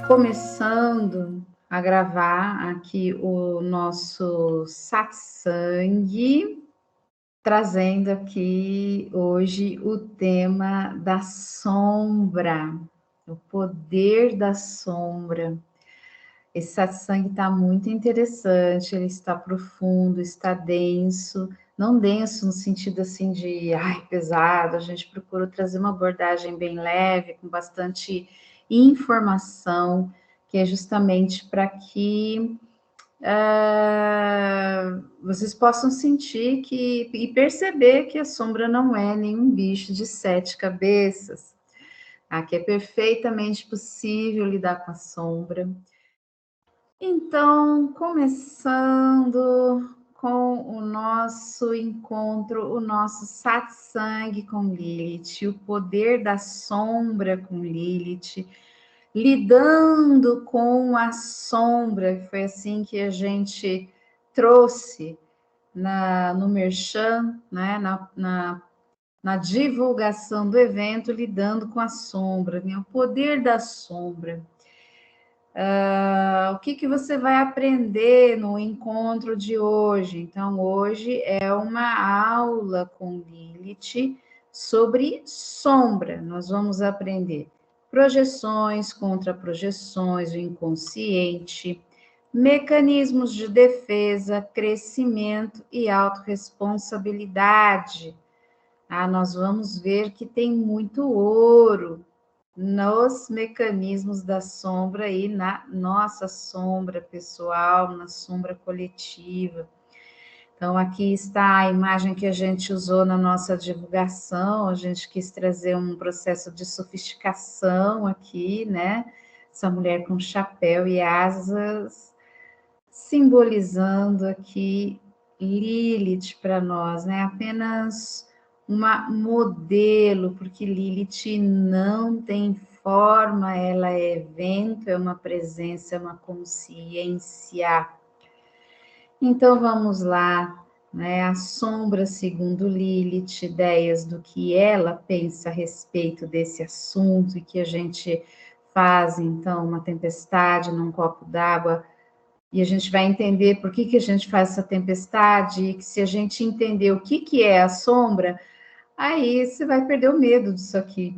Começando a gravar aqui o nosso satsang, trazendo aqui hoje o tema da sombra, o poder da sombra. Esse satsang está muito interessante, ele está profundo, está denso, não denso no sentido assim de pesado, a gente procura trazer uma abordagem bem leve, com bastante informação, que é justamente para que vocês possam sentir e perceber que a sombra não é nenhum bicho de 7 cabeças, que é perfeitamente possível lidar com a sombra. Então, começando com o nosso encontro, o nosso satsang com Lilith, o poder da sombra com Lilith, lidando com a sombra, foi assim que a gente trouxe no Merchan, né, na divulgação do evento, lidando com a sombra, né, o poder da sombra. O que você vai aprender no encontro de hoje? Então, hoje é uma aula com Lilith sobre sombra. Nós vamos aprender projeções, contra-projeções, o inconsciente, mecanismos de defesa, crescimento e autorresponsabilidade. Nós vamos ver que tem muito ouro nos mecanismos da sombra e na nossa sombra pessoal, na sombra coletiva. Então, aqui está a imagem que a gente usou na nossa divulgação, a gente quis trazer um processo de sofisticação aqui, né? Essa mulher com chapéu e asas, simbolizando aqui Lilith para nós, né? Apenas uma modelo, porque Lilith não tem forma, ela é evento, é uma presença, é uma consciência. Então vamos lá, né? A sombra, segundo Lilith, ideias do que ela pensa a respeito desse assunto e que a gente faz, então, uma tempestade num copo d'água. E a gente vai entender por que a gente faz essa tempestade, e que se a gente entender o que é a sombra, aí você vai perder o medo disso aqui.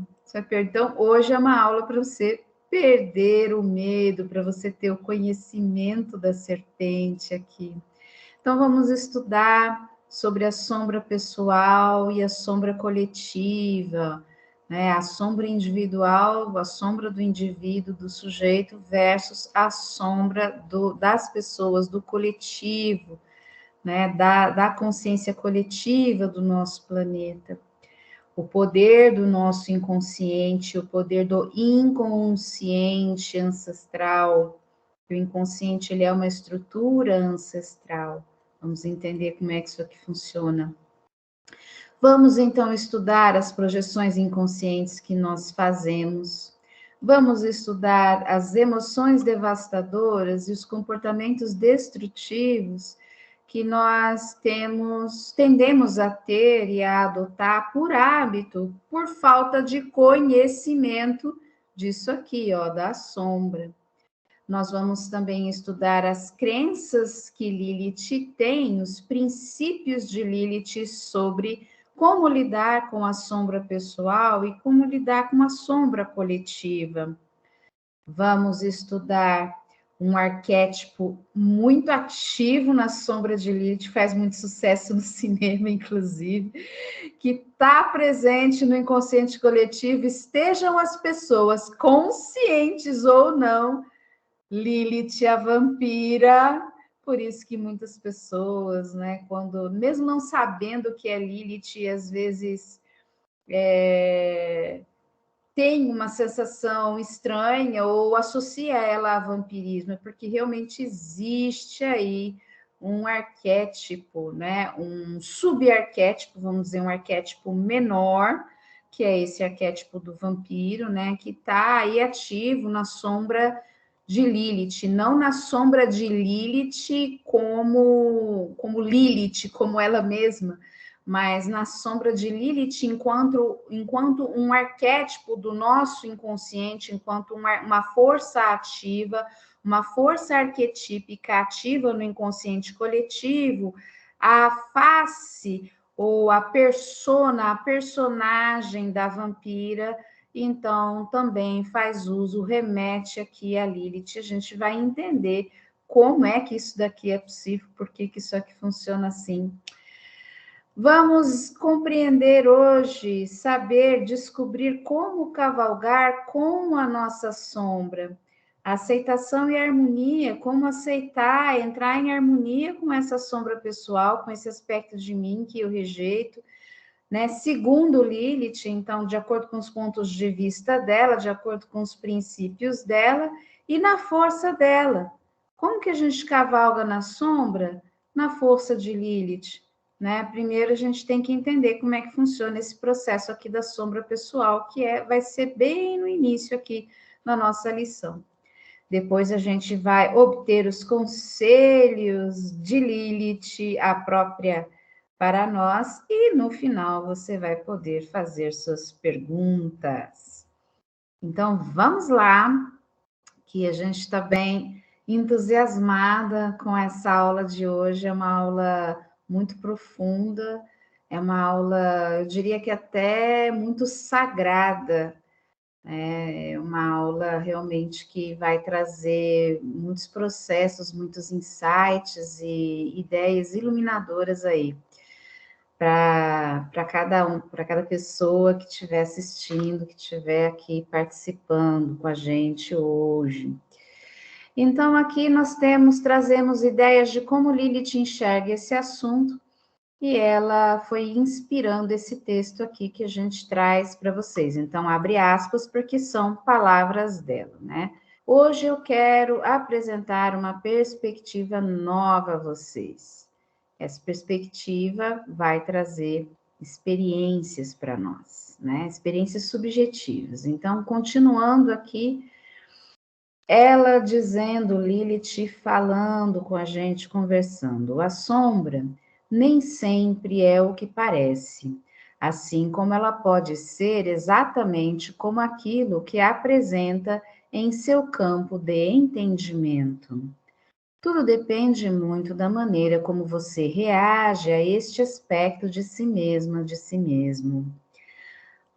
Então, hoje é uma aula para você perder o medo, para você ter o conhecimento da serpente aqui. Então, vamos estudar sobre a sombra pessoal e a sombra coletiva, né? A sombra individual, a sombra do indivíduo, do sujeito, versus a sombra das pessoas, do coletivo, né? Da consciência coletiva do nosso planeta. O poder do nosso inconsciente, o poder do inconsciente ancestral. O inconsciente, ele é uma estrutura ancestral. Vamos entender como é que isso aqui funciona. Vamos, então, estudar as projeções inconscientes que nós fazemos. Vamos estudar as emoções devastadoras e os comportamentos destrutivos que nós tendemos a ter e a adotar por hábito, por falta de conhecimento disso aqui, ó, da sombra. Nós vamos também estudar as crenças que Lilith tem, os princípios de Lilith sobre como lidar com a sombra pessoal e como lidar com a sombra coletiva. Vamos estudar um arquétipo muito ativo na sombra de Lilith, faz muito sucesso no cinema, inclusive, que está presente no inconsciente coletivo, estejam as pessoas conscientes ou não. Lilith, a vampira, por isso que muitas pessoas, né, quando, mesmo não sabendo o que é Lilith, às vezes tem uma sensação estranha ou associa ela a vampirismo, porque realmente existe aí um arquétipo, né, um subarquétipo, vamos dizer, um arquétipo menor, que é esse arquétipo do vampiro, né, que está aí ativo na sombra de Lilith, não na sombra de Lilith como Lilith, como ela mesma, mas na sombra de Lilith, enquanto um arquétipo do nosso inconsciente, enquanto uma força ativa, uma força arquetípica ativa no inconsciente coletivo, a face ou a persona, a personagem da vampira, então também faz uso, remete aqui a Lilith. A gente vai entender como é que isso daqui é possível, por que isso aqui funciona assim. Vamos compreender hoje, saber, descobrir como cavalgar com a nossa sombra. Aceitação e harmonia, como aceitar, entrar em harmonia com essa sombra pessoal, com esse aspecto de mim que eu rejeito, né? Segundo Lilith, então, de acordo com os pontos de vista dela, de acordo com os princípios dela e na força dela. Como que a gente cavalga na sombra? Na força de Lilith, né? Primeiro a gente tem que entender como é que funciona esse processo aqui da sombra pessoal, que vai ser bem no início aqui na nossa lição. Depois a gente vai obter os conselhos de Lilith, a própria para nós, e no final você vai poder fazer suas perguntas. Então vamos lá, que a gente está bem entusiasmada com essa aula de hoje, é uma aula muito profunda, é uma aula, eu diria que até muito sagrada. É uma aula realmente que vai trazer muitos processos, muitos insights e ideias iluminadoras aí para cada pessoa que estiver assistindo, que estiver aqui participando com a gente hoje. Então, aqui nós trazemos ideias de como Lilith enxerga esse assunto, e ela foi inspirando esse texto aqui que a gente traz para vocês. Então, abre aspas, porque são palavras dela, né? Hoje eu quero apresentar uma perspectiva nova a vocês. Essa perspectiva vai trazer experiências para nós, né? Experiências subjetivas. Então, continuando aqui, ela dizendo, Lilith falando com a gente, conversando. A sombra nem sempre é o que parece, assim como ela pode ser exatamente como aquilo que apresenta em seu campo de entendimento. Tudo depende muito da maneira como você reage a este aspecto de si mesma, de si mesmo.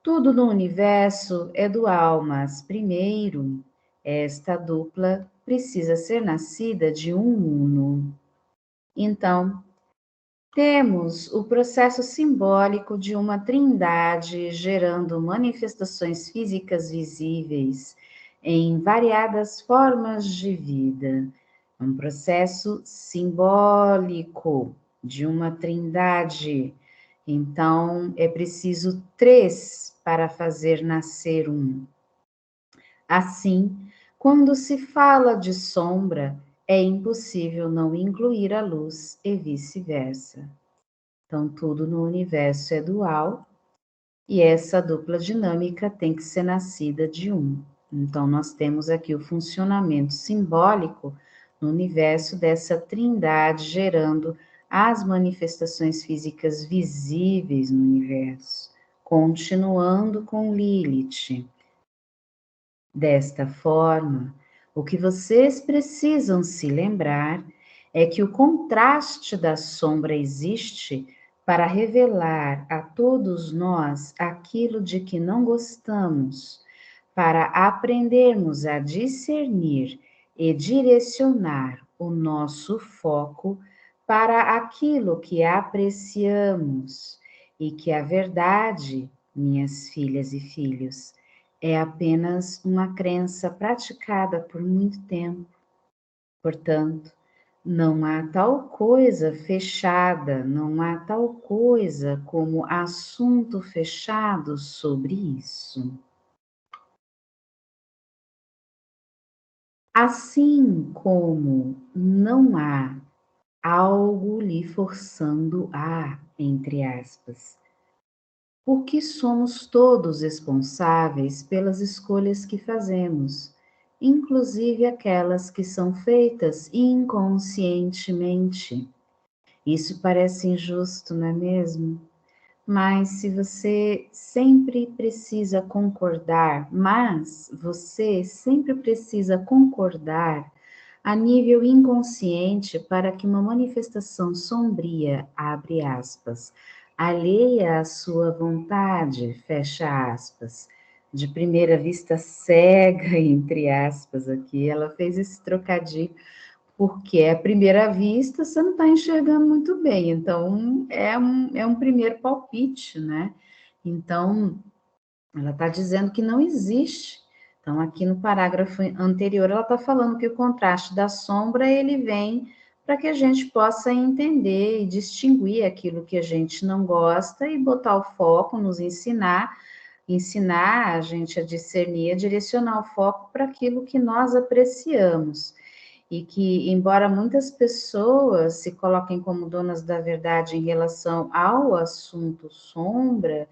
Tudo no universo é dual, mas primeiro, esta dupla precisa ser nascida de um uno. Então, temos o processo simbólico de uma trindade gerando manifestações físicas visíveis em variadas formas de vida. Um processo simbólico de uma trindade. Então, é preciso três para fazer nascer um. Assim, quando se fala de sombra, é impossível não incluir a luz e vice-versa. Então, tudo no universo é dual e essa dupla dinâmica tem que ser nascida de um. Então, nós temos aqui o funcionamento simbólico no universo dessa trindade, gerando as manifestações físicas visíveis no universo. Continuando com Lilith. Desta forma, o que vocês precisam se lembrar é que o contraste da sombra existe para revelar a todos nós aquilo de que não gostamos, para aprendermos a discernir e direcionar o nosso foco para aquilo que apreciamos, e que a verdade, minhas filhas e filhos, é apenas uma crença praticada por muito tempo. Portanto, não há tal coisa fechada, não há tal coisa como assunto fechado sobre isso. Assim como não há algo lhe forçando a, entre aspas, porque somos todos responsáveis pelas escolhas que fazemos, inclusive aquelas que são feitas inconscientemente. Isso parece injusto, não é mesmo? Mas se você sempre precisa concordar, mas você sempre precisa concordar a nível inconsciente para que uma manifestação sombria, abre aspas, alheia à sua vontade, fecha aspas, de primeira vista cega, entre aspas, aqui, ela fez esse trocadilho, porque à primeira vista você não está enxergando muito bem, então é um primeiro palpite, né? Então, ela está dizendo que não existe. Então, aqui no parágrafo anterior, ela está falando que o contraste da sombra, ele vem para que a gente possa entender e distinguir aquilo que a gente não gosta e botar o foco, nos ensinar a gente a discernir, a direcionar o foco para aquilo que nós apreciamos. E que, embora muitas pessoas se coloquem como donas da verdade em relação ao assunto sombra,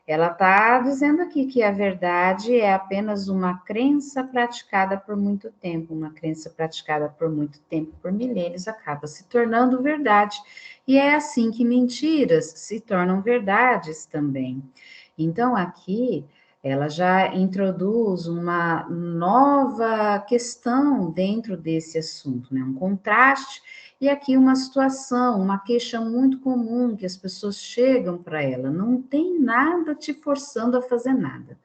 ela está dizendo aqui que a verdade é apenas uma crença praticada por muito tempo, uma crença praticada por muito tempo, por milênios, acaba se tornando verdade. E é assim que mentiras se tornam verdades também. Então, aqui, ela já introduz uma nova questão dentro desse assunto, né? Um contraste e aqui uma situação, uma queixa muito comum que as pessoas chegam para ela, não tem nada te forçando a fazer nada.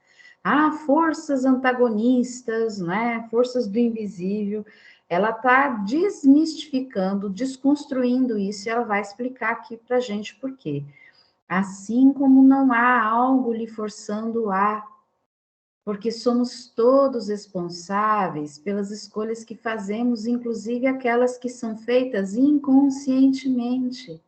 Ah, forças antagonistas, né? Forças do invisível. Ela está desmistificando, desconstruindo isso, e ela vai explicar aqui para a gente por quê. Assim como não há algo lhe forçando a, porque somos todos responsáveis pelas escolhas que fazemos, inclusive aquelas que são feitas inconscientemente.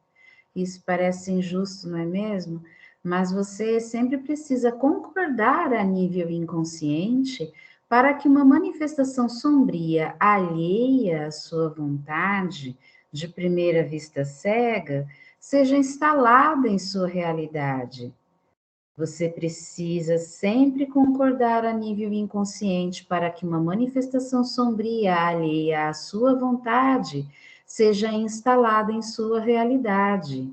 Isso parece injusto, não é mesmo? Mas você sempre precisa concordar a nível inconsciente para que uma manifestação sombria alheia à sua vontade, de primeira vista cega, seja instalada em sua realidade. Você precisa sempre concordar a nível inconsciente para que uma manifestação sombria alheia à sua vontade seja instalada em sua realidade.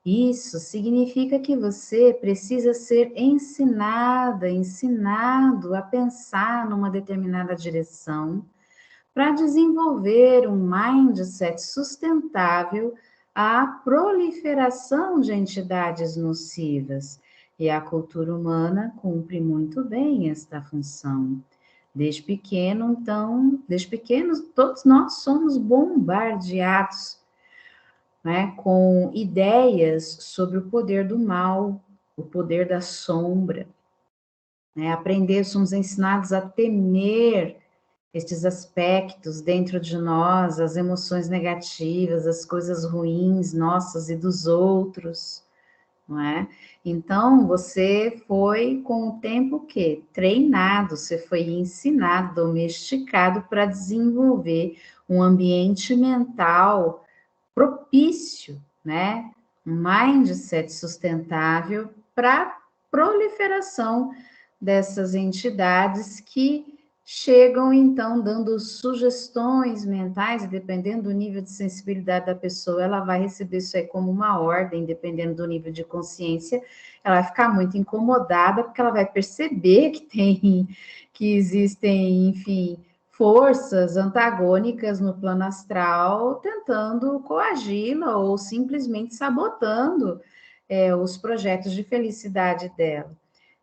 Isso significa que você precisa ser ensinado a pensar numa determinada direção para desenvolver um mindset sustentável à proliferação de entidades nocivas. E a cultura humana cumpre muito bem esta função. Desde pequeno, então, desde pequenos, todos nós somos bombardeados, né, com ideias sobre o poder do mal, o poder da sombra, né? Aprender, somos ensinados a temer estes aspectos dentro de nós, as emoções negativas, as coisas ruins nossas e dos outros, não é? Então, você foi com o tempo o quê? Treinado, você foi ensinado, domesticado para desenvolver um ambiente mental propício, né? Um mindset sustentável para proliferação dessas entidades que chegam, então, dando sugestões mentais, dependendo do nível de sensibilidade da pessoa, ela vai receber isso aí como uma ordem, dependendo do nível de consciência, ela vai ficar muito incomodada, porque ela vai perceber que existem, enfim, forças antagônicas no plano astral tentando coagi-la ou simplesmente sabotando os projetos de felicidade dela.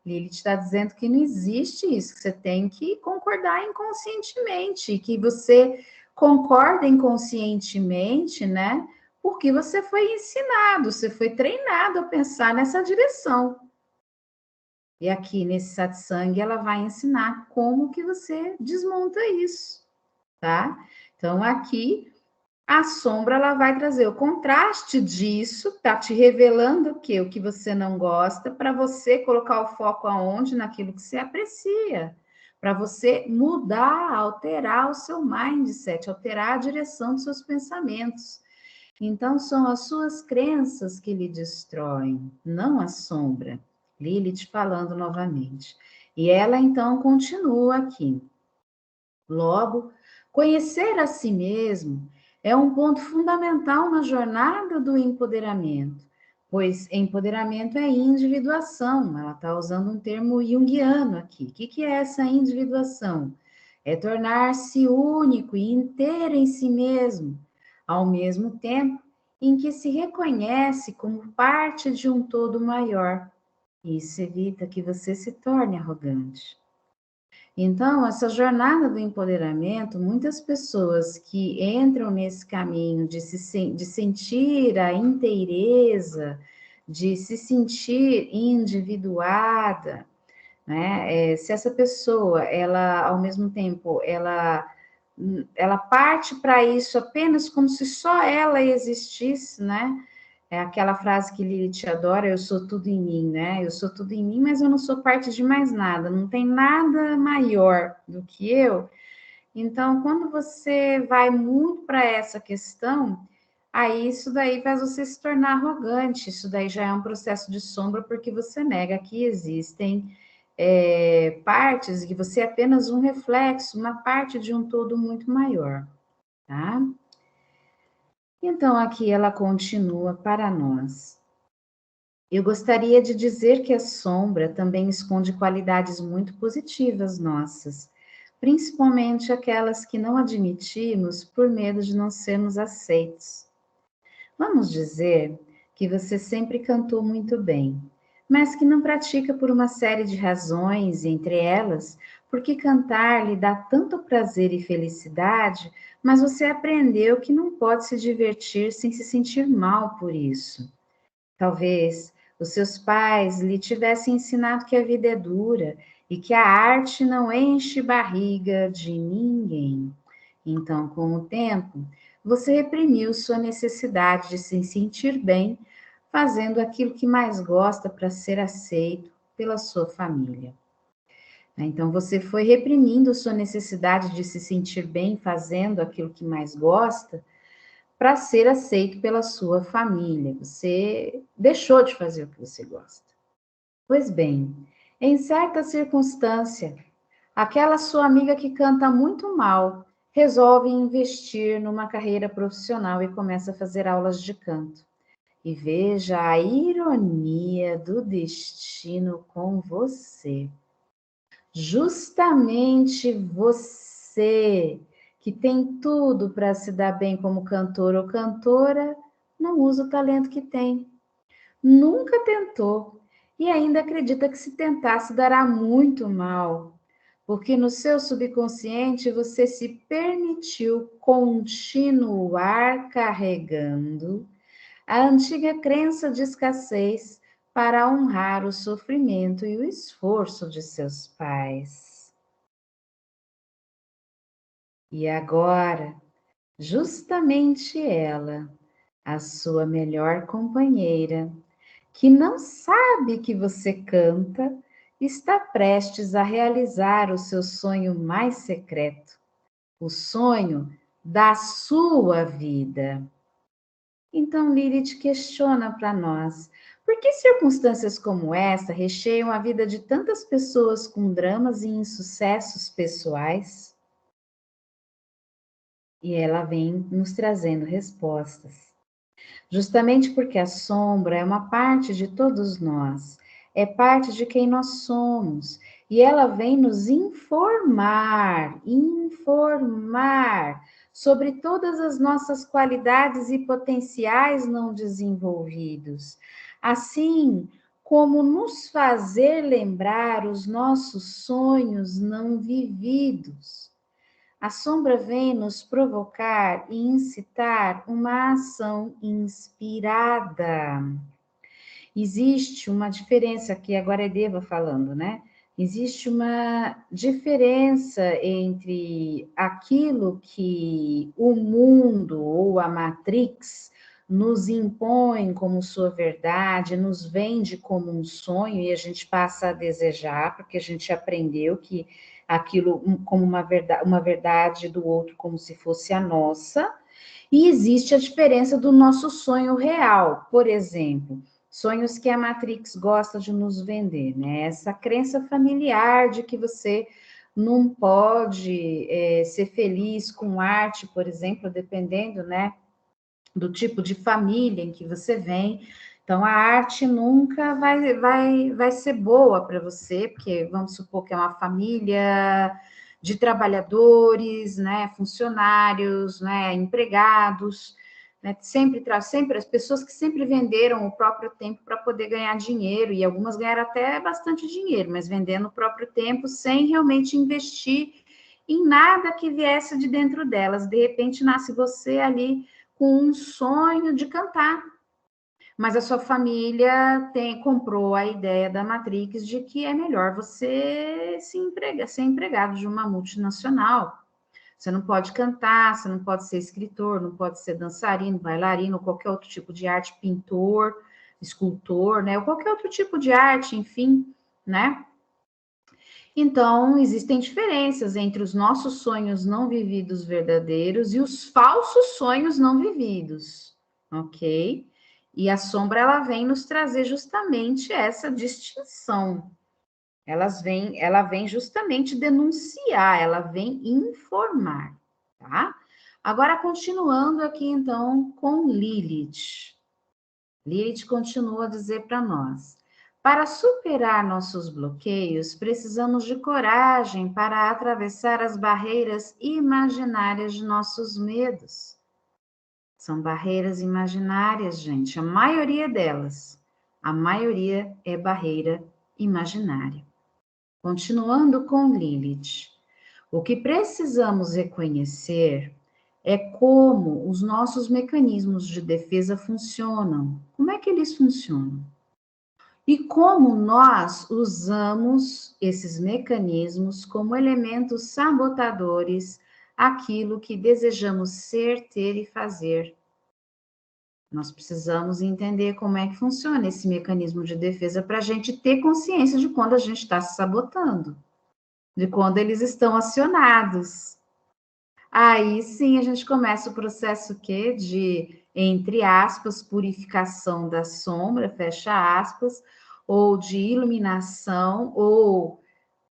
Lilith está dizendo que não existe isso, que você tem que concordar inconscientemente, que você concorda inconscientemente, né? Porque você foi ensinado, você foi treinado a pensar nessa direção. E aqui nesse satsang ela vai ensinar como que você desmonta isso, tá? Então aqui a sombra ela vai trazer o contraste disso, tá te revelando o que você não gosta, para você colocar o foco aonde? Naquilo que você aprecia, para você mudar, alterar o seu mindset, alterar a direção dos seus pensamentos. Então são as suas crenças que lhe destroem, não a sombra. Lilith falando novamente. E ela então continua aqui. Logo, conhecer a si mesmo é um ponto fundamental na jornada do empoderamento, pois empoderamento é individuação, ela está usando um termo junguiano aqui. O que é essa individuação? É tornar-se único e inteiro em si mesmo, ao mesmo tempo em que se reconhece como parte de um todo maior. Isso evita que você se torne arrogante. Então, essa jornada do empoderamento, muitas pessoas que entram nesse caminho de sentir a inteireza, de se sentir individuada, né? Se essa pessoa, ela, ao mesmo tempo, ela parte para isso apenas como se só ela existisse, né? É aquela frase que Lilith adora, eu sou tudo em mim, né? Eu sou tudo em mim, mas eu não sou parte de mais nada, não tem nada maior do que eu. Então, quando você vai muito para essa questão, aí isso daí faz você se tornar arrogante, isso daí já é um processo de sombra, porque você nega que existem partes, que você é apenas um reflexo, uma parte de um todo muito maior, tá? Então, aqui ela continua para nós. Eu gostaria de dizer que a sombra também esconde qualidades muito positivas nossas, principalmente aquelas que não admitimos por medo de não sermos aceitos. Vamos dizer que você sempre cantou muito bem, mas que não pratica por uma série de razões, entre elas, porque cantar lhe dá tanto prazer e felicidade, mas você aprendeu que não pode se divertir sem se sentir mal por isso. Talvez os seus pais lhe tivessem ensinado que a vida é dura e que a arte não enche barriga de ninguém. Então, com o tempo, você reprimiu sua necessidade de se sentir bem, fazendo aquilo que mais gosta para ser aceito pela sua família. Então, você foi reprimindo sua necessidade de se sentir bem, fazendo aquilo que mais gosta, para ser aceito pela sua família. Você deixou de fazer o que você gosta. Pois bem, em certa circunstância, aquela sua amiga que canta muito mal resolve investir numa carreira profissional e começa a fazer aulas de canto. E veja a ironia do destino com você. Justamente você, que tem tudo para se dar bem como cantor ou cantora, não usa o talento que tem. Nunca tentou e ainda acredita que se tentasse dará muito mal, porque no seu subconsciente você se permitiu continuar carregando a antiga crença de escassez para honrar o sofrimento e o esforço de seus pais. E agora, justamente ela, a sua melhor companheira, que não sabe que você canta, está prestes a realizar o seu sonho mais secreto, o sonho da sua vida. Então, Lilith questiona para nós: por que circunstâncias como essa recheiam a vida de tantas pessoas com dramas e insucessos pessoais? E ela vem nos trazendo respostas. Justamente porque a sombra é uma parte de todos nós, é parte de quem nós somos, e ela vem nos informar sobre todas as nossas qualidades e potenciais não desenvolvidos, assim como nos fazer lembrar os nossos sonhos não vividos. A sombra vem nos provocar e incitar uma ação inspirada. Existe uma diferença, aqui agora é Deva falando, né? Existe uma diferença entre aquilo que o mundo ou a Matrix nos impõe como sua verdade, nos vende como um sonho e a gente passa a desejar, porque a gente aprendeu que aquilo como uma verdade do outro como se fosse a nossa, e existe a diferença do nosso sonho real, por exemplo, sonhos que a Matrix gosta de nos vender, né? Essa crença familiar de que você não pode ser feliz com arte, por exemplo, dependendo, né, do tipo de família em que você vem. Então, a arte nunca vai ser boa para você, porque vamos supor que é uma família de trabalhadores, né, funcionários, né, empregados, né, sempre as pessoas que sempre venderam o próprio tempo para poder ganhar dinheiro, e algumas ganharam até bastante dinheiro, mas vendendo o próprio tempo sem realmente investir em nada que viesse de dentro delas. De repente, nasce você ali com um sonho de cantar, mas a sua família comprou a ideia da Matrix de que é melhor você ser empregado de uma multinacional. Você não pode cantar, você não pode ser escritor, não pode ser dançarino, bailarino, qualquer outro tipo de arte, pintor, escultor, né? Ou qualquer outro tipo de arte, enfim, né? Então, existem diferenças entre os nossos sonhos não vividos verdadeiros e os falsos sonhos não vividos, ok? E a sombra, ela vem nos trazer justamente essa distinção. Ela vem justamente denunciar, ela vem informar, tá? Agora, continuando aqui, então, com Lilith. Lilith continua a dizer para nós: para superar nossos bloqueios, precisamos de coragem para atravessar as barreiras imaginárias de nossos medos. São barreiras imaginárias, gente, a maioria delas. A maioria é barreira imaginária. Continuando com Lilith, o que precisamos reconhecer é como os nossos mecanismos de defesa funcionam. Como é que eles funcionam? E como nós usamos esses mecanismos como elementos sabotadores aquilo que desejamos ser, ter e fazer. Nós precisamos entender como é que funciona esse mecanismo de defesa para a gente ter consciência de quando a gente está se sabotando, de quando eles estão acionados. Aí sim a gente começa o processo que de, entre aspas, purificação da sombra, fecha aspas, ou de iluminação, ou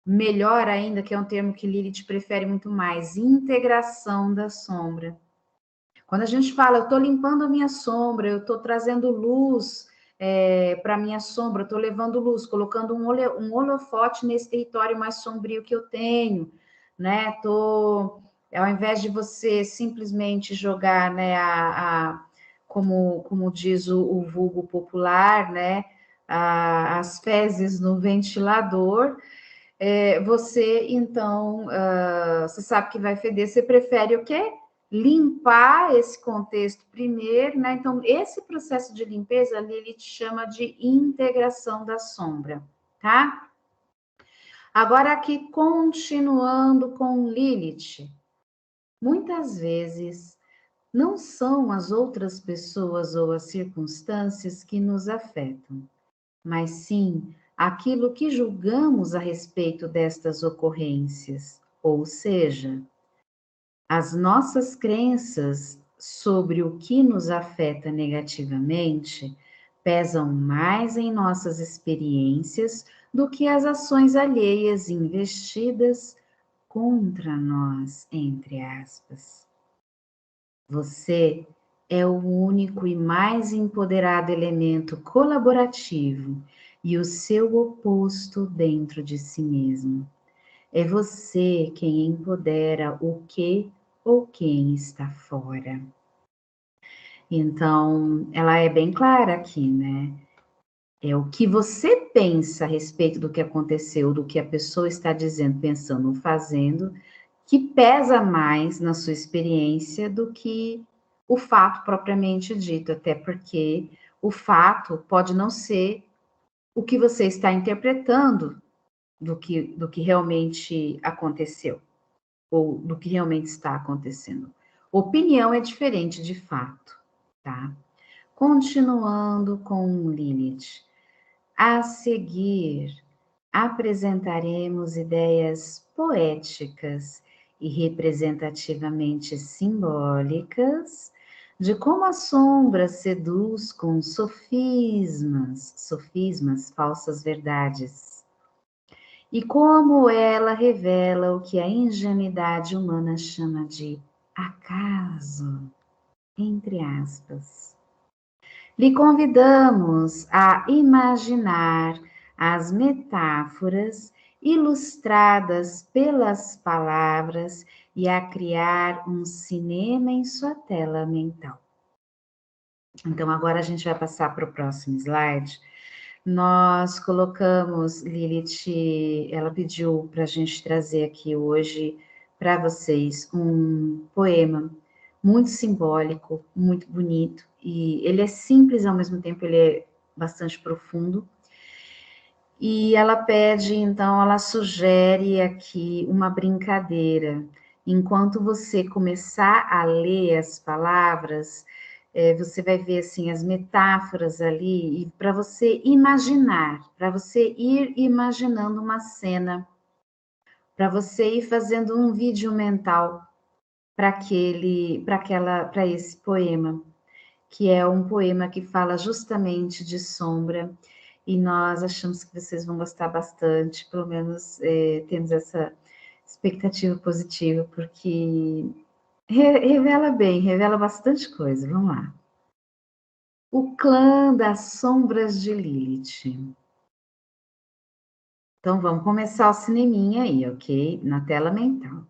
melhor ainda, que é um termo que Lilith prefere muito mais, integração da sombra. Quando a gente fala, eu estou limpando a minha sombra, eu estou trazendo luz para a minha sombra, estou levando luz, colocando um holofote nesse território mais sombrio que eu tenho, né? Ao invés de você simplesmente jogar, né, como diz o vulgo popular, né, as fezes no ventilador, você, então, você sabe que vai feder, você prefere o quê? Limpar esse contexto primeiro, né? Então, esse processo de limpeza, ali, ele te chama de integração da sombra, tá? Agora, aqui, continuando com Lilith, muitas vezes não são as outras pessoas ou as circunstâncias que nos afetam, mas sim aquilo que julgamos a respeito destas ocorrências, ou seja, as nossas crenças sobre o que nos afeta negativamente pesam mais em nossas experiências do que as ações alheias investidas contra nós, entre aspas. Você é o único e mais empoderado elemento colaborativo e o seu oposto dentro de si mesmo. É você quem empodera o que ou quem está fora. Então, ela é bem clara aqui, né? É o que você pensa a respeito do que aconteceu, do que a pessoa está dizendo, pensando ou fazendo, que pesa mais na sua experiência do que o fato propriamente dito, até porque o fato pode não ser o que você está interpretando do que realmente aconteceu, ou do que realmente está acontecendo. Opinião é diferente de fato, tá? Continuando com Lilith. A seguir, apresentaremos ideias poéticas e representativamente simbólicas de como a sombra seduz com sofismas, falsas verdades, e como ela revela o que a ingenuidade humana chama de acaso, entre aspas. Lhe convidamos a imaginar as metáforas ilustradas pelas palavras e a criar um cinema em sua tela mental. Então, agora a gente vai passar para o próximo slide. Nós colocamos, Lilith, ela pediu para a gente trazer aqui hoje para vocês um poema muito simbólico, muito bonito, e ele é simples, ao mesmo tempo ele é bastante profundo. E ela pede, então, ela sugere aqui uma brincadeira. Enquanto você começar a ler as palavras, você vai ver assim as metáforas ali, e para você imaginar, para você ir imaginando uma cena, para você ir fazendo um vídeo mental para esse poema, que é um poema que fala justamente de sombra, e nós achamos que vocês vão gostar bastante, pelo menos temos essa expectativa positiva, porque revela bem, revela bastante coisa. Vamos lá. O clã das sombras de Lilith. Então vamos começar o cineminha aí, ok? Na tela mental.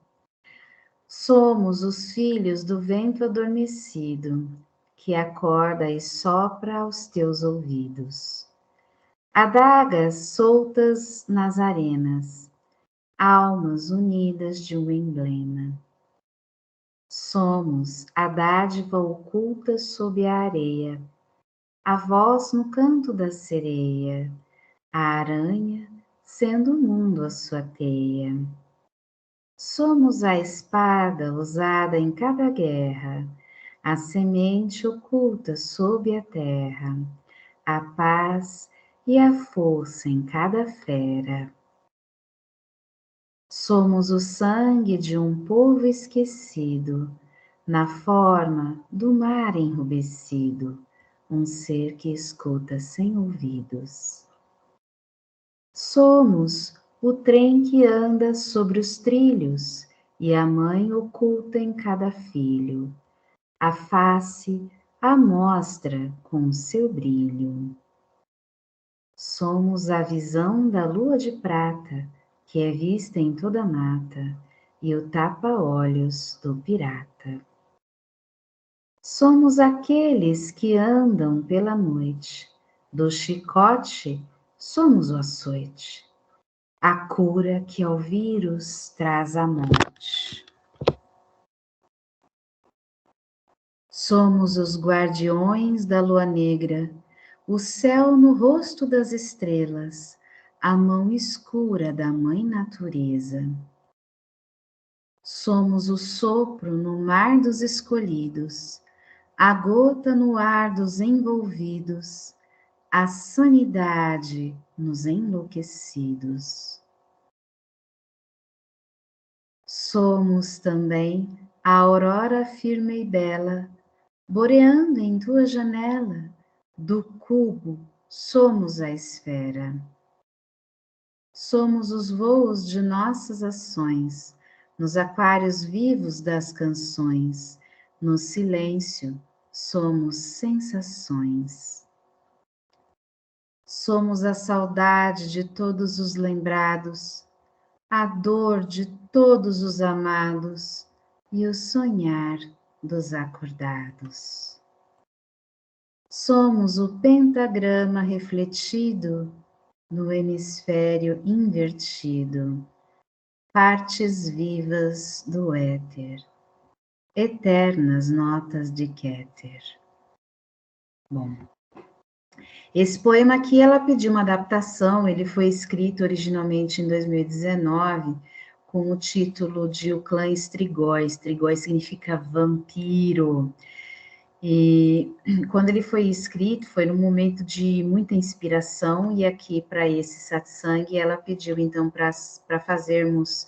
Somos os filhos do vento adormecido, que acorda e sopra aos teus ouvidos. Adagas soltas nas arenas, almas unidas de um emblema. Somos a dádiva oculta sob a areia, a voz no canto da sereia, a aranha sendo o mundo a sua teia. Somos a espada usada em cada guerra, a semente oculta sob a terra, a paz e a força em cada fera. Somos o sangue de um povo esquecido, na forma do mar enrubescido, um ser que escuta sem ouvidos. Somos o trem que anda sobre os trilhos e a mãe oculta em cada filho, a face a mostra com seu brilho. Somos a visão da lua de prata, que é vista em toda a mata, e o tapa-olhos do pirata. Somos aqueles que andam pela noite, do chicote somos o açoite, a cura que ao vírus traz a morte. Somos os guardiões da lua negra, o céu no rosto das estrelas, a mão escura da mãe natureza. Somos o sopro no mar dos escolhidos, a gota no ar dos envolvidos, a sanidade nos enlouquecidos. Somos também a aurora firme e bela, boreando em tua janela, do cubo somos a esfera. Somos os voos de nossas ações, nos aquários vivos das canções, no silêncio somos sensações. Somos a saudade de todos os lembrados, a dor de todos os amados e o sonhar dos acordados. Somos o pentagrama refletido no hemisfério invertido, partes vivas do éter, eternas notas de Keter. Bom, esse poema aqui ela pediu uma adaptação, ele foi escrito originalmente em 2019 com o título de O Clã Strigoi. Strigoi significa vampiro. E quando ele foi escrito, foi num momento de muita inspiração, e aqui para esse satsang, ela pediu então para fazermos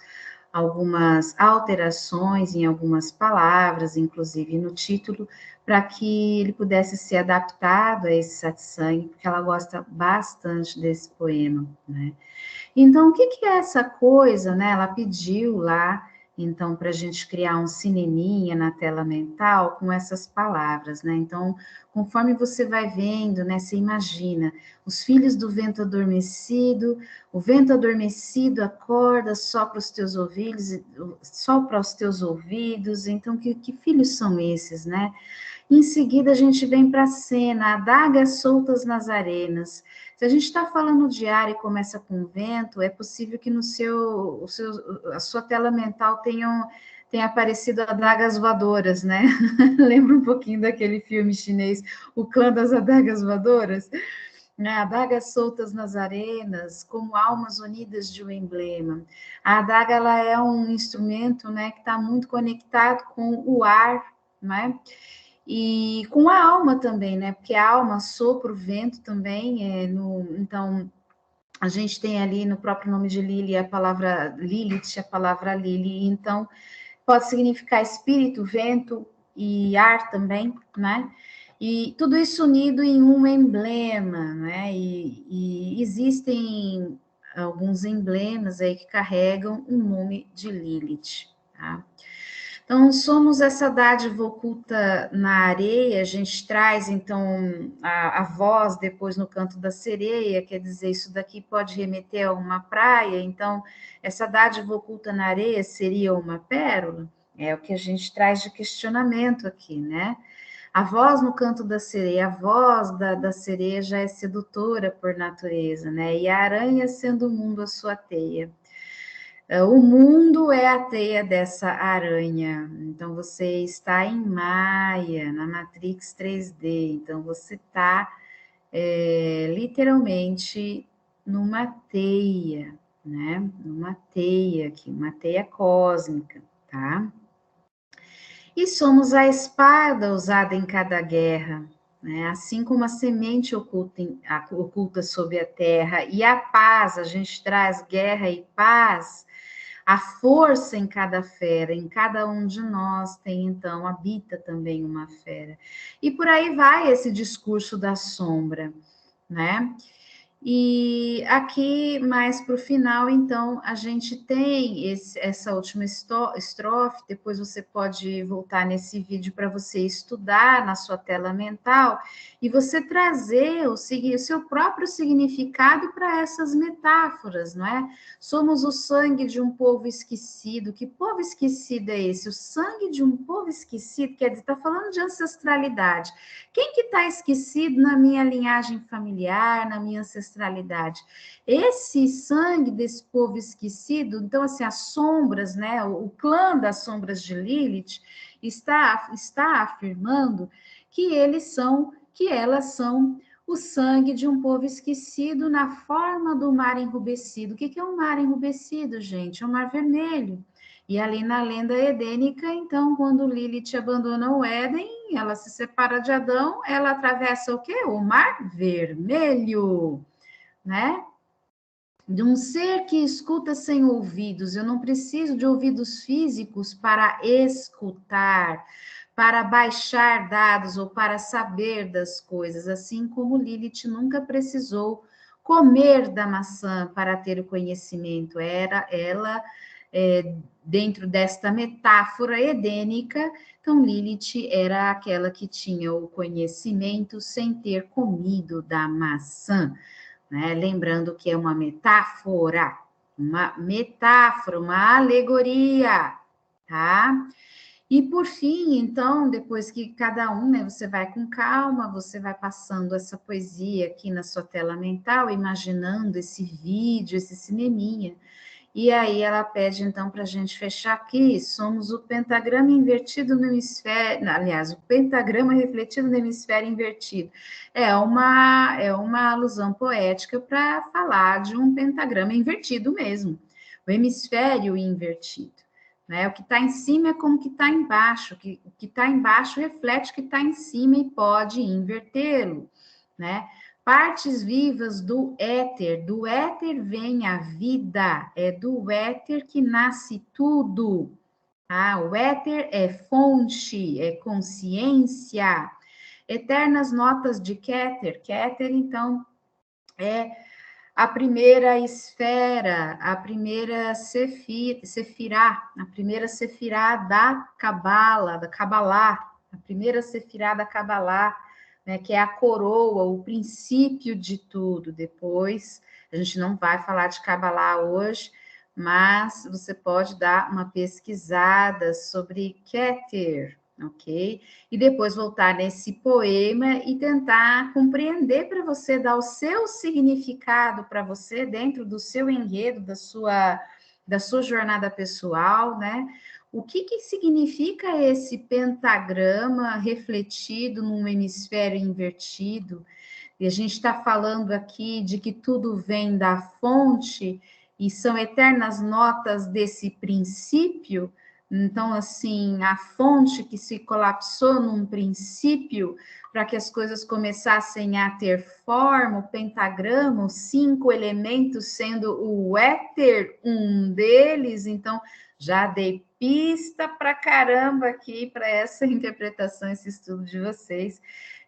algumas alterações em algumas palavras, inclusive no título, para que ele pudesse ser adaptado a esse satsang, porque ela gosta bastante desse poema, né? Então, o que é essa coisa, né? Ela pediu lá então, para a gente criar um cineminha na tela mental com essas palavras, né? Então, conforme você vai vendo, né? Você imagina os filhos do vento adormecido, o vento adormecido acorda só para os teus ouvidos, só para os teus ouvidos. Então, que filhos são esses, né? Em seguida, a gente vem para a cena, adagas soltas nas arenas. Se a gente está falando de ar e começa com vento, é possível que no a sua tela mental tenha aparecido adagas voadoras, né? Lembra um pouquinho daquele filme chinês, O Clã das Adagas Voadoras? Né? Adagas soltas nas arenas, como almas unidas de um emblema. A adaga, ela é um instrumento, né, que está muito conectado com o ar, né? E com a alma também, né? Porque a alma sopra o vento também, então a gente tem ali no próprio nome de Lili a palavra Lilith, a palavra Lili, então pode significar espírito, vento e ar também, né? E tudo isso unido em um emblema, né? E existem alguns emblemas aí que carregam o nome de Lilith, tá? Então, somos essa dádiva oculta na areia, a gente traz, então, a voz depois no canto da sereia, quer dizer, isso daqui pode remeter a uma praia, então, essa dádiva oculta na areia seria uma pérola? É o que a gente traz de questionamento aqui, né? A voz no canto da sereia, a voz da sereia já é sedutora por natureza, né? E a aranha sendo o mundo a sua teia. O mundo é a teia dessa aranha. Então, você está em Maia, na Matrix 3D. Então, você está literalmente numa teia, né? Numa teia aqui, uma teia cósmica, tá? E somos a espada usada em cada guerra, né? Assim como a semente oculta sob a terra, e a paz, a gente traz guerra e paz. A força em cada fera, em cada um de nós tem, então, habita também uma fera. E por aí vai esse discurso da sombra, né? E aqui, mais para o final, então, a gente tem essa última estrofe, depois você pode voltar nesse vídeo para você estudar na sua tela mental, e você trazer o seu próprio significado para essas metáforas, não é? Somos o sangue de um povo esquecido. Que povo esquecido é esse? O sangue de um povo esquecido, quer dizer, está falando de ancestralidade. Quem que está esquecido na minha linhagem familiar, na minha ancestralidade? Esse sangue desse povo esquecido, então, assim, as sombras, né? O clã das sombras de Lilith está afirmando que elas são o sangue de um povo esquecido na forma do mar enrubescido. O que é um mar enrubescido, gente? É um mar vermelho. E ali na lenda edênica, então, quando Lilith abandona o Éden, ela se separa de Adão, ela atravessa o quê? O mar vermelho, né? De um ser que escuta sem ouvidos. Eu não preciso de ouvidos físicos para escutar, para baixar dados ou para saber das coisas, assim como Lilith nunca precisou comer da maçã para ter o conhecimento. Era ela, dentro desta metáfora edênica, então Lilith era aquela que tinha o conhecimento sem ter comido da maçã, né? Lembrando que é uma metáfora, uma alegoria, tá? E por fim, então, depois que cada um, né, você vai com calma, você vai passando essa poesia aqui na sua tela mental, imaginando esse vídeo, esse cineminha. E aí ela pede, então, para a gente fechar aqui, somos o pentagrama invertido no hemisfério, aliás, o pentagrama refletido no hemisfério invertido. É uma alusão poética para falar de um pentagrama invertido mesmo, o hemisfério invertido. Né? O que está em cima é como o que está embaixo, o que está embaixo reflete o que está em cima e pode invertê-lo, né? Partes vivas do éter vem a vida, é do éter que nasce tudo. Ah, o éter é fonte, é consciência. Eternas notas de Keter, então, é a primeira esfera, a primeira sefirá, a primeira sefirá da Cabalá, a primeira sefirá da Cabalá, né, que é a coroa, o princípio de tudo. Depois, a gente não vai falar de Cabalá hoje, mas você pode dar uma pesquisada sobre Keter, ok? E depois voltar nesse poema e tentar compreender para você, dar o seu significado para você dentro do seu enredo, da sua jornada pessoal, né? O que significa esse pentagrama refletido num hemisfério invertido? E a gente está falando aqui de que tudo vem da fonte e são eternas notas desse princípio. Então, assim, a fonte que se colapsou num princípio para que as coisas começassem a ter forma, o pentagrama, os 5 elementos, sendo o éter um deles. Então, já dei pista para caramba aqui para essa interpretação, esse estudo de vocês.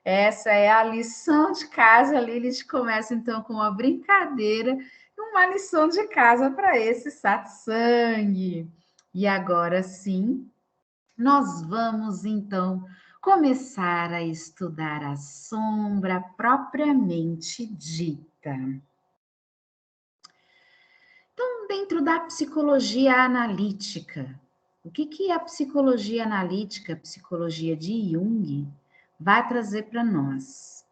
Essa é a lição de casa. A Lilith começa, então, com uma brincadeira, uma lição de casa para esse satsang. E agora sim, nós vamos, então, começar a estudar a sombra propriamente dita. Então, dentro da psicologia analítica, o que a psicologia analítica, a psicologia de Jung, vai trazer para nós?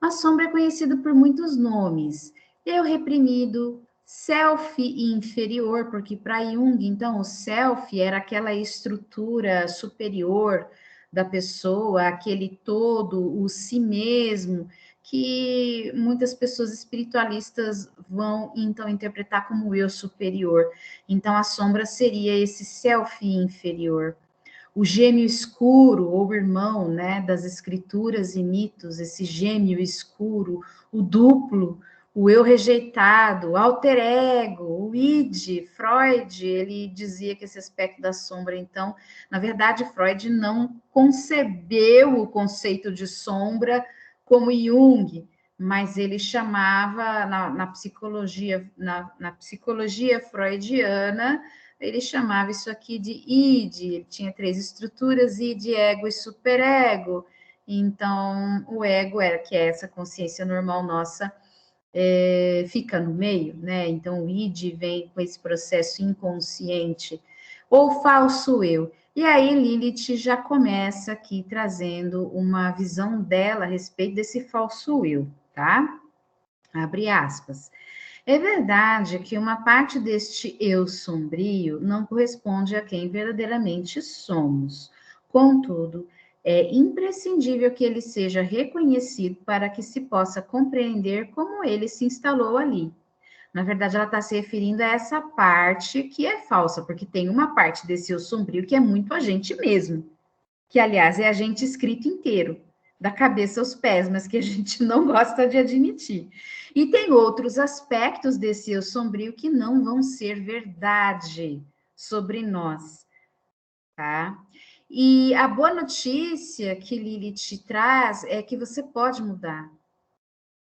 A sombra é conhecida por muitos nomes. Eu reprimido, self inferior, porque para Jung, então, o self era aquela estrutura superior da pessoa, aquele todo, o si mesmo, que muitas pessoas espiritualistas vão, então, interpretar como eu superior. Então, a sombra seria esse self inferior. O gêmeo escuro, ou irmão, né, das escrituras e mitos, esse gêmeo escuro, o duplo, o eu rejeitado, o alter ego, o id. Freud, ele dizia que esse aspecto da sombra, então, na verdade, Freud não concebeu o conceito de sombra como Jung, mas ele chamava, na psicologia freudiana, ele chamava isso aqui de id. Ele tinha 3 estruturas: id, ego e superego. Então, o ego era que é essa consciência normal nossa, fica no meio, né? Então, o id vem com esse processo inconsciente, ou falso eu. E aí, Lilith já começa aqui trazendo uma visão dela a respeito desse falso eu, tá? Abre aspas. É verdade que uma parte deste eu sombrio não corresponde a quem verdadeiramente somos. Contudo, é imprescindível que ele seja reconhecido para que se possa compreender como ele se instalou ali. Na verdade, ela está se referindo a essa parte que é falsa, porque tem uma parte desse eu sombrio que é muito a gente mesmo, que, aliás, é a gente escrito inteiro, da cabeça aos pés, mas que a gente não gosta de admitir. E tem outros aspectos desse eu sombrio que não vão ser verdade sobre nós, tá? E a boa notícia que Lilith te traz é que você pode mudar.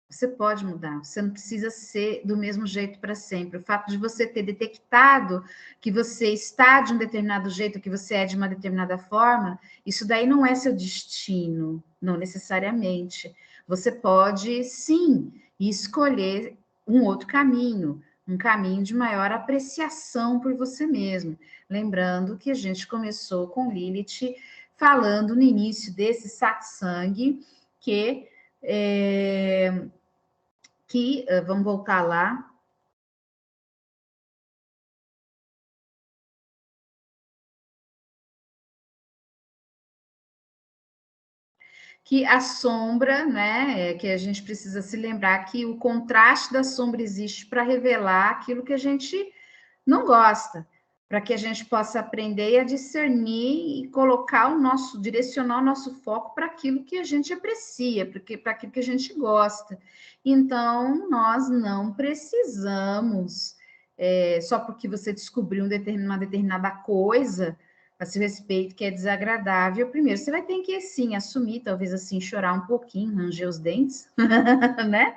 Você pode mudar, você não precisa ser do mesmo jeito para sempre. O fato de você ter detectado que você está de um determinado jeito, que você é de uma determinada forma, isso daí não é seu destino, não necessariamente. Você pode, sim, escolher um outro caminho, um caminho de maior apreciação por você mesmo. Lembrando que a gente começou com Lilith falando no início desse satsang vamos voltar lá, que a sombra, né, que a gente precisa se lembrar que o contraste da sombra existe para revelar aquilo que a gente não gosta, para que a gente possa aprender a discernir e colocar direcionar o nosso foco para aquilo que a gente aprecia, para aquilo que a gente gosta. Então, nós não precisamos, só porque você descobriu uma determinada coisa a seu respeito que é desagradável, primeiro você vai ter que, sim, assumir, talvez assim, chorar um pouquinho, ranger os dentes, né?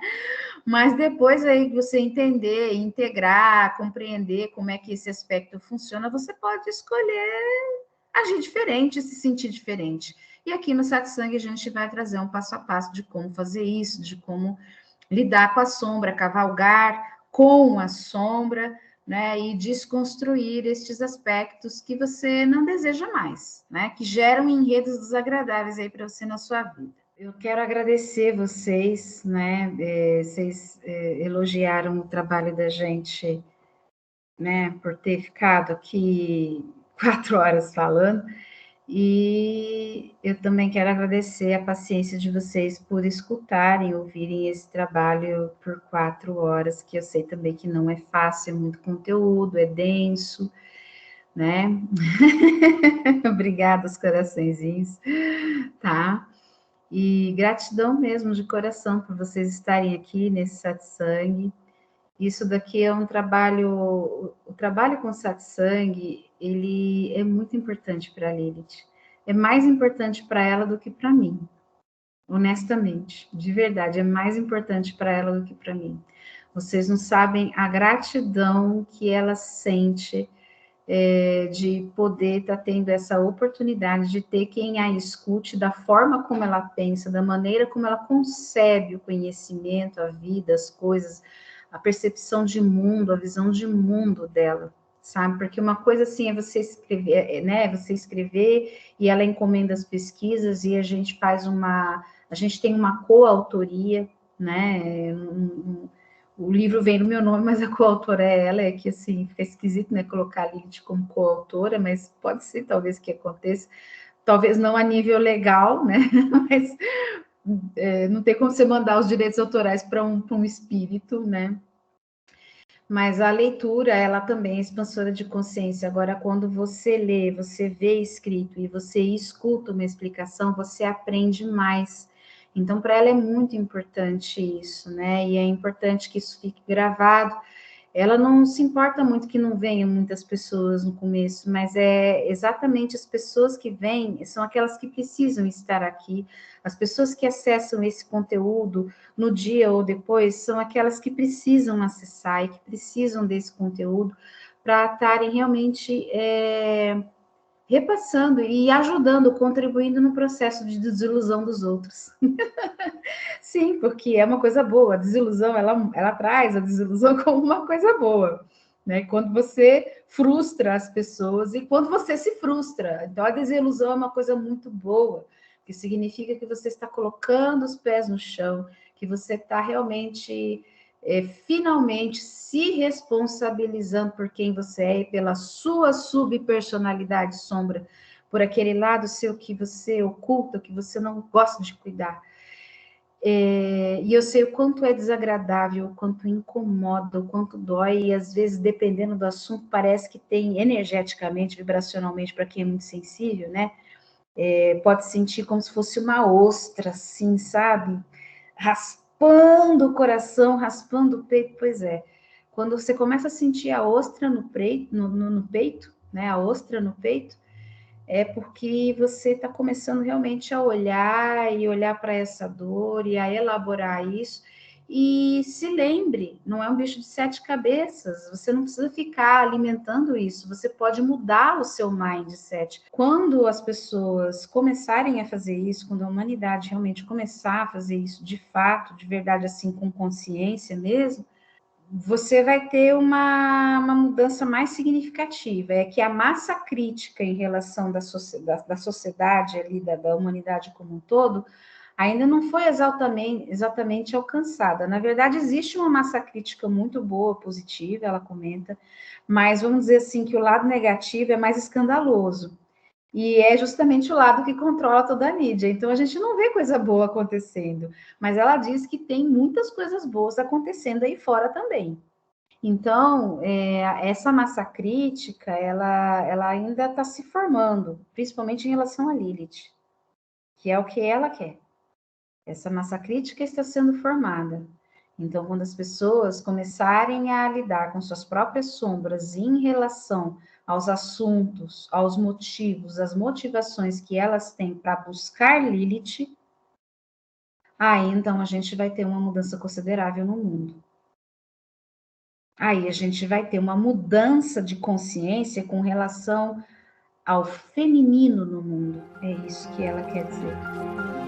Mas depois aí que você entender, integrar, compreender como é que esse aspecto funciona, você pode escolher agir diferente, se sentir diferente. E aqui no Satsang a gente vai trazer um passo a passo de como fazer isso, de como lidar com a sombra, cavalgar com a sombra, né? E desconstruir estes aspectos que você não deseja mais, né? Que geram enredos desagradáveis aí para você na sua vida. Eu quero agradecer vocês, né? Vocês elogiaram o trabalho da gente, né? Por ter ficado aqui 4 horas falando. E eu também quero agradecer a paciência de vocês por escutarem, ouvirem esse trabalho por 4 horas, que eu sei também que não é fácil, é muito conteúdo, é denso, né? Obrigada, os coraçõezinhos, tá? E gratidão mesmo de coração por vocês estarem aqui nesse satsang. Isso daqui é um trabalho, o trabalho com satsang, ele é muito importante para a Lilith. É mais importante para ela do que para mim, honestamente, de verdade, é mais importante para ela do que para mim. Vocês não sabem a gratidão que ela sente de poder estar tendo essa oportunidade de ter quem a escute da forma como ela pensa, da maneira como ela concebe o conhecimento, a vida, as coisas, a percepção de mundo, a visão de mundo dela, sabe? Porque uma coisa assim é você escrever, né? Você escrever e ela encomenda as pesquisas e a gente faz a gente tem uma coautoria, né? O livro vem no meu nome, mas a coautora é ela, é que assim, fica esquisito, né, colocar a Lilith como coautora, mas pode ser, talvez, que aconteça, talvez não a nível legal, né, mas não tem como você mandar os direitos autorais para um espírito, né, mas a leitura, ela também é expansora de consciência. Agora, quando você lê, você vê escrito e você escuta uma explicação, você aprende mais. Então, para ela é muito importante isso, né? E é importante que isso fique gravado. Ela não se importa muito que não venham muitas pessoas no começo, mas é exatamente as pessoas que vêm, são aquelas que precisam estar aqui. As pessoas que acessam esse conteúdo no dia ou depois são aquelas que precisam acessar e que precisam desse conteúdo para estarem realmente repassando e ajudando, contribuindo no processo de desilusão dos outros. Sim, porque é uma coisa boa. A desilusão, ela traz a desilusão como uma coisa boa, né? Quando você frustra as pessoas e quando você se frustra. Então, a desilusão é uma coisa muito boa, que significa que você está colocando os pés no chão, que você está realmente, finalmente, se responsabilizando por quem você é e pela sua subpersonalidade sombra, por aquele lado seu que você oculta, que você não gosta de cuidar. E eu sei o quanto é desagradável, o quanto incomoda, o quanto dói, e às vezes, dependendo do assunto, parece que tem energeticamente, vibracionalmente, para quem é muito sensível, né? Pode sentir como se fosse uma ostra, assim, sabe? Raspando o coração, raspando o peito, pois é. Quando você começa a sentir a ostra no peito, no peito, né? A ostra no peito, é porque você está começando realmente a olhar e olhar para essa dor e a elaborar isso. E se lembre, não é um bicho de 7 cabeças, você não precisa ficar alimentando isso, você pode mudar o seu mindset. Quando as pessoas começarem a fazer isso, quando a humanidade realmente começar a fazer isso de fato, de verdade, assim, com consciência mesmo, você vai ter uma mudança mais significativa. É que a massa crítica em relação da sociedade ali, da humanidade como um todo, ainda não foi exatamente alcançada. Na verdade, existe uma massa crítica muito boa, positiva, ela comenta, mas vamos dizer assim que o lado negativo é mais escandaloso. E é justamente o lado que controla toda a mídia. Então, a gente não vê coisa boa acontecendo. Mas ela diz que tem muitas coisas boas acontecendo aí fora também. Então, essa massa crítica, ela ainda está se formando, principalmente em relação a Lilith, que é o que ela quer. Essa massa crítica está sendo formada. Então, quando as pessoas começarem a lidar com suas próprias sombras em relação aos assuntos, aos motivos, às motivações que elas têm para buscar Lilith, aí então a gente vai ter uma mudança considerável no mundo. Aí a gente vai ter uma mudança de consciência com relação ao feminino no mundo. É isso que ela quer dizer.